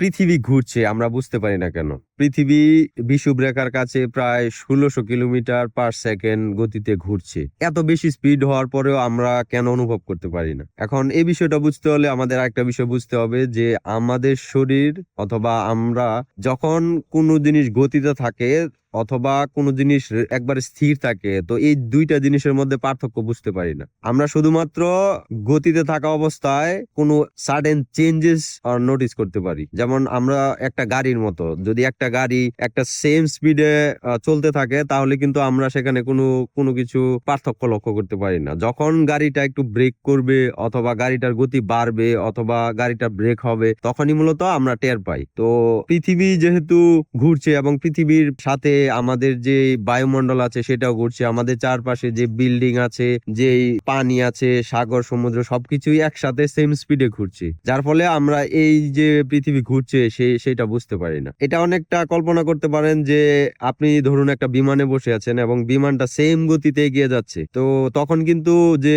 পৃথিবী ঘুরছে আমরা বুঝতে পারি না কেন? পৃথিবী বিষুবরেখার কাছে প্রায় ১৬০০ কিলোমিটার পার সেকেন্ড গতিতে ঘুরছে। এত বেশি স্পিড হওয়ার পরেও আমরা কেন অনুভব করতে পারি না? এখন এই বিষয়টা বুঝতে হলে আমাদের আরেকটা বিষয় বুঝতে হবে যে আমাদের শরীর অথবা আমরা যখন কোনো জিনিস গতিতে থাকে অথবা কোনো জিনিস একবারে স্থির থাকে, তো এই ২ টা জিনিসের মধ্যে পার্থক্য বুঝতে পারি না। আমরা শুধুমাত্র গতিতে থাকা অবস্থায় কোনো সাডেন চেঞ্জেস নোটিস করতে পারি। যেমন আমরা একটা গাড়ির মতো, যদি একটা গাড়ি একটা সেম স্পিডে চলতে থাকে তাহলে কিন্তু আমরা সেখানে কোনো কিছু পার্থক্য লক্ষ্য করতে পারি না। যখন গাড়িটা একটু ব্রেক করবে অথবা গাড়িটার গতি বাড়বে অথবা গাড়িটা ব্রেক হবে তখনই মূলত আমরা টের পাই। তো পৃথিবী যেহেতু ঘুরছে এবং পৃথিবীর সাথে আমাদের যে বায়ুমণ্ডল আছে সেটাও ঘুরছে, আমাদের চারপাশে যে বিল্ডিং আছে, যেই পানি আছে, সাগর সমুদ্র সবকিছুই একসাথে সেম স্পিডে ঘুরছে, যার ফলে আমরা এই যে পৃথিবী ঘুরছে সেটা বুঝতে পারি না। এটা অনেকটা কল্পনা করতে পারেন যে আপনি ধরুন একটা বিমানে বসে আছেন এবং বিমানটা সেম গতিতে এগিয়ে যাচ্ছে, তো তখন কিন্তু যে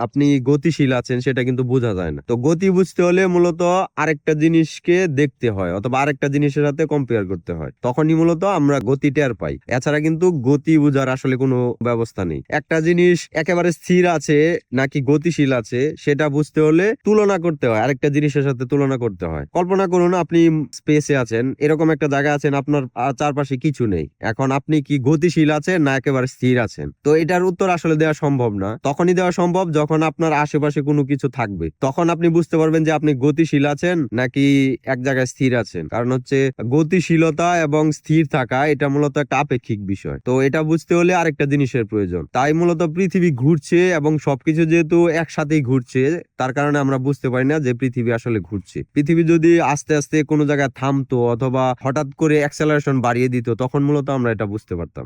আপনি গতিশীল আছেন সেটা কিন্তু বোঝা যায় না। তো গতি বুঝতে হলে মূলত আরেকটা জিনিসকে দেখতে হয় অথবা আরেকটা জিনিসের সাথে কম্পেয়ার করতে হয়, তখনই মূলত আমরা গতি টের পাই। এছাড়া কিন্তু গতি বোঝার আসলে কোনো ব্যবস্থা নেই। একটা জিনিস একেবারে স্থির আছে নাকি গতিশীল আছে সেটা বুঝতে হলে তুলনা করতে হয়, আরেকটা জিনিসের সাথে তুলনা করতে হয়। কল্পনা করুন আপনি স্পেসে আছেন, এরকম একটা জায়গা আছেন, আপনার চারপাশে কিছু নেই। এখন আপনি কি গতিশীল আছেন না একেবারে স্থির আছেন? তো এটার উত্তর আসলে দেওয়া সম্ভব না। তখনই দেওয়া সম্ভব যখন আপনার আশেপাশে কোনো কিছু থাকবে, তখন আপনি বুঝতে পারবেন যে আপনি গতিশীল আছেন নাকি এক জায়গায় স্থির আছেন। কারণ হচ্ছে গতিশীলতা এবং স্থির থাকা এটা মূলত একটা আপেক্ষিক বিষয়। তো এটা বুঝতে হলে আরেকটা জিনিসের প্রয়োজন। তাই মূলত পৃথিবী ঘুরছে এবং সবকিছু যেহেতু একসাথেই ঘুরছে, তার কারণে আমরা বুঝতে পারি না যে পৃথিবী আসলে ঘুরছে। পৃথিবী যদি আস্তে আস্তে কোনো জায়গায় থামতো অথবা হঠাৎ করে অ্যাক্সেলারেশন বাড়িয়ে দিত তখন মূলত আমরা এটা বুঝতে পারতাম।